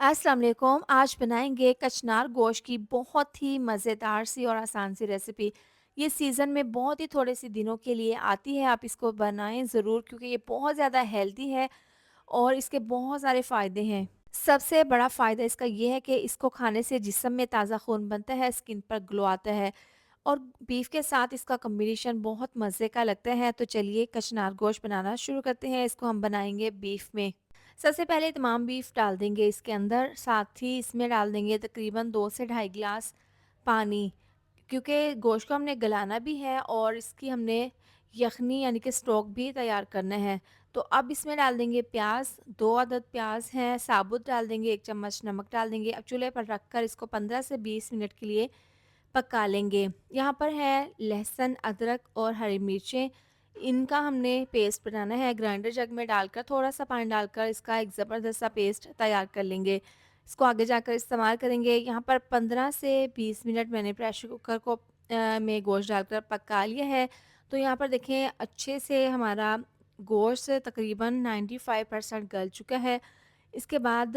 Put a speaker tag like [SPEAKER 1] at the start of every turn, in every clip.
[SPEAKER 1] अस्सलाम वालेकुम। आज बनाएंगे कचनार गोश्त की बहुत ही मज़ेदार सी और आसान सी रेसिपी। ये सीज़न में बहुत ही थोड़े से दिनों के लिए आती है। आप इसको बनाएं ज़रूर क्योंकि ये बहुत ज़्यादा हेल्दी है और इसके बहुत सारे फ़ायदे हैं। सबसे बड़ा फ़ायदा इसका ये है कि इसको खाने से जिस्म में ताज़ा खून बनता है, स्किन पर ग्लो आता है और बीफ के साथ इसका कॉम्बिनेशन बहुत मज़े का लगता है। तो चलिए कचनार गोश्त बनाना शुरू करते हैं। इसको हम बनाएंगे बीफ में। सबसे पहले तमाम बीफ डाल देंगे इसके अंदर, साथ ही इसमें डाल देंगे तकरीबन 2 से ढाई गिलास पानी, क्योंकि गोश्त को हमने गलाना भी है और इसकी हमने यखनी यानी कि स्टॉक भी तैयार करना है। तो अब इसमें डाल देंगे प्याज, 2 अदद प्याज हैं साबुत डाल देंगे, 1 चम्मच नमक डाल देंगे। अब चूल्हे पर रखकर इसको 15 से 20 मिनट के लिए पका लेंगे। यहाँ पर है लहसुन, अदरक और हरी मिर्चें, इनका हमने पेस्ट बनाना है। ग्राइंडर जग में डालकर थोड़ा-सा पानी डालकर इसका एक ज़बरदस्त सा पेस्ट तैयार कर लेंगे। इसको आगे जाकर इस्तेमाल करेंगे। यहाँ पर 15 से 20 मिनट मैंने प्रेशर कुकर को में गोश्त डालकर पका लिया है। तो यहाँ पर देखें अच्छे से हमारा गोश्त तकरीबन 95% गल चुका है। इसके बाद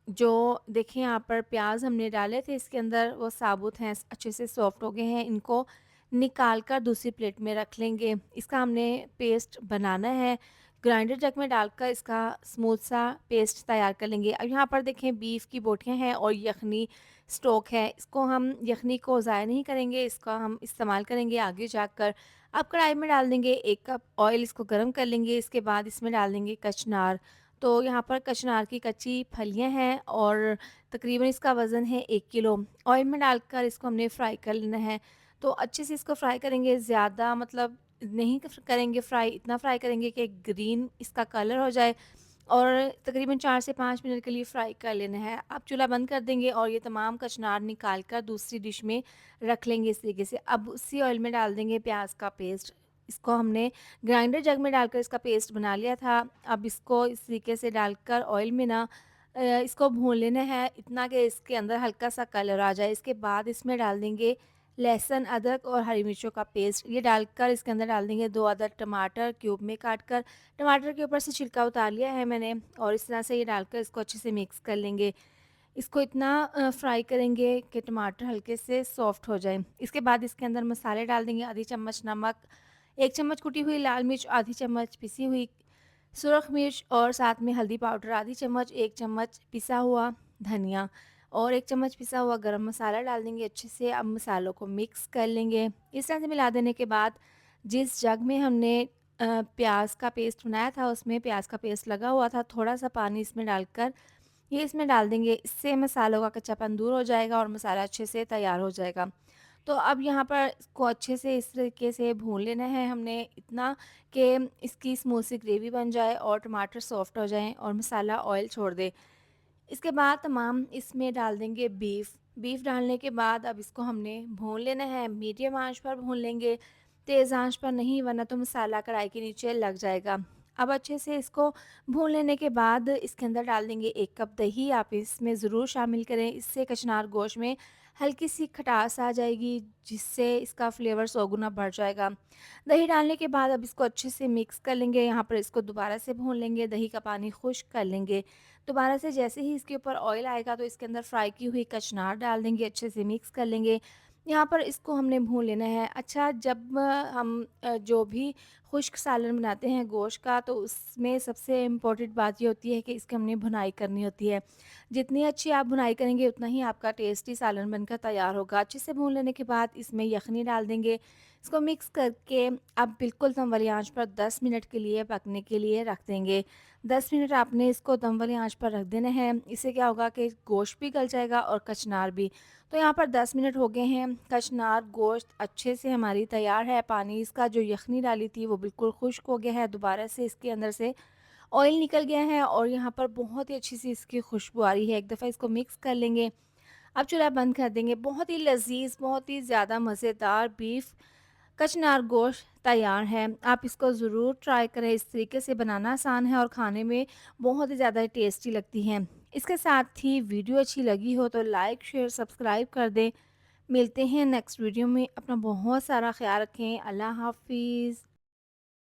[SPEAKER 1] जो देखिए यहाँ पर प्याज हमने डाले थे इसके अंदर वो साबुत हैं, अच्छे से सॉफ्ट हो गए हैं। इनको निकाल कर दूसरी प्लेट में रख लेंगे। इसका हमने पेस्ट बनाना है। ग्राइंडर जग में डालकर इसका स्मूथ सा पेस्ट तैयार कर लेंगे। अब यहाँ पर देखें बीफ की बोटियाँ हैं और यखनी स्टॉक है। इसको हम यखनी को ज़ाया नहीं करेंगे, इसका हम इस्तेमाल करेंगे आगे जाकर। अब कढ़ाई में डाल देंगे 1 कप ऑयल, इसको गर्म कर लेंगे। इसके बाद इसमें डाल देंगे कचनार। तो यहाँ पर कचनार की कच्ची फलियाँ हैं और तकरीबन इसका वज़न है 1 किलो। ऑयल में डालकर इसको हमने फ्राई कर लेना है। तो अच्छे से इसको फ्राई करेंगे, ज़्यादा मतलब नहीं करेंगे फ्राई, इतना फ्राई करेंगे कि ग्रीन इसका कलर हो जाए और तकरीबन 4 से 5 मिनट के लिए फ्राई कर लेना है। आप चूल्हा बंद कर देंगे और ये तमाम कचनार निकाल कर दूसरी डिश में रख लेंगे इस तरीके से। अब उसी ऑयल में डाल देंगे प्याज का पेस्ट। इसको हमने ग्राइंडर जग में डालकर इसका पेस्ट बना लिया था। अब इसको इस तरीके से डालकर ऑयल में ना इसको भून लेना है इतना कि इसके अंदर हल्का सा कलर आ जाए। इसके बाद इसमें डाल देंगे लहसुन, अदरक और हरी मिर्चों का पेस्ट। ये डालकर इसके अंदर डाल देंगे 2 अदद टमाटर क्यूब में काट कर। टमाटर के ऊपर से छिलका उतार लिया है मैंने और इस तरह से ये डालकर इसको अच्छे से मिक्स कर लेंगे। इसको इतना फ्राई करेंगे कि टमाटर हल्के से सॉफ्ट हो जाए। इसके बाद इसके अंदर मसाले डाल देंगे, आधी चम्मच नमक, 1 चम्मच कुटी हुई लाल मिर्च, आधी चम्मच पिसी हुई सुरख मिर्च और साथ में हल्दी पाउडर आधी चम्मच, 1 चम्मच पिसा हुआ धनिया और 1 चम्मच पिसा हुआ गरम मसाला डाल देंगे अच्छे से। अब मसालों को मिक्स कर लेंगे। इस तरह से मिला देने के बाद जिस जग में हमने प्याज का पेस्ट बनाया था उसमें प्याज का पेस्ट लगा हुआ था, थोड़ा-सा पानी इसमें डालकर ये इसमें डाल देंगे। इससे मसालों का कच्चापन दूर हो जाएगा और मसाला अच्छे से तैयार हो जाएगा। तो अब यहाँ पर इसको अच्छे से इस तरीके से भून लेना है हमने इतना कि इसकी स्मूथ सी ग्रेवी बन जाए और टमाटर सॉफ्ट हो जाएँ और मसाला ऑयल छोड़ दे। इसके बाद तमाम इसमें डाल देंगे बीफ। बीफ डालने के बाद अब इसको हमने भून लेना है, मीडियम आँच पर भून लेंगे, तेज़ आँच पर नहीं वरना तो मसाला कढ़ाई के नीचे लग जाएगा। अब अच्छे से इसको भून लेने के बाद इसके अंदर डाल देंगे 1 कप दही, आप इसमें ज़रूर शामिल करें, इससे कचनार गोश्त में हल्की-सी खटास आ जाएगी, जिससे इसका फ्लेवर सौ गुना बढ़ जाएगा। दही डालने के बाद अब इसको अच्छे से मिक्स कर लेंगे, यहाँ पर इसको दोबारा से भून लेंगे, दही का पानी खुश्क कर लेंगे। दोबारा से जैसे ही इसके ऊपर ऑयल आएगा तो इसके अंदर फ्राई की हुई कचनार डाल देंगे, अच्छे से मिक्स कर लेंगे। यहाँ पर इसको हमने भून लेना है। अच्छा, जब हम जो भी खुश्क सालन बनाते हैं गोश्त का तो उसमें सबसे इम्पोर्टेंट बात ये होती है कि इसकी हमने भुनाई करनी होती है। जितनी अच्छी आप भुनाई करेंगे उतना ही आपका टेस्टी सालन बनकर तैयार होगा। अच्छे से भून लेने के बाद इसमें यखनी डाल देंगे। इसको मिक्स करके अब बिल्कुल दम वाली आँच पर 10 मिनट के लिए पकने के लिए रख देंगे। 10 मिनट आपने इसको दम वाली आँच पर रख देना है। इससे क्या होगा कि गोश्त भी गल जाएगा और कचनार भी। तो यहाँ पर 10 मिनट हो गए हैं। कचनार गोश्त अच्छे से हमारी तैयार है। पानी इसका जो यखनी डाली थी वो बिल्कुल खुश्क हो गया है। दोबारा से इसके अंदर से ऑयल निकल गया है और यहाँ पर बहुत ही अच्छी सी इसकी खुशबू आ रही है। एक दफ़ा इसको मिक्स कर लेंगे। अब चूल्हा बंद कर देंगे। बहुत ही लज़ीज़, बहुत ही ज़्यादा मज़ेदार बीफ कचनार गोश्त तैयार है। आप इसको ज़रूर ट्राई करें। इस तरीके से बनाना आसान है और खाने में बहुत ही ज़्यादा टेस्टी लगती हैं। इसके साथ ही वीडियो अच्छी लगी हो तो लाइक, शेयर, सब्सक्राइब कर दें। मिलते हैं नेक्स्ट वीडियो में। अपना बहुत सारा ख़्याल रखें। अल्लाह हाफ़िज़।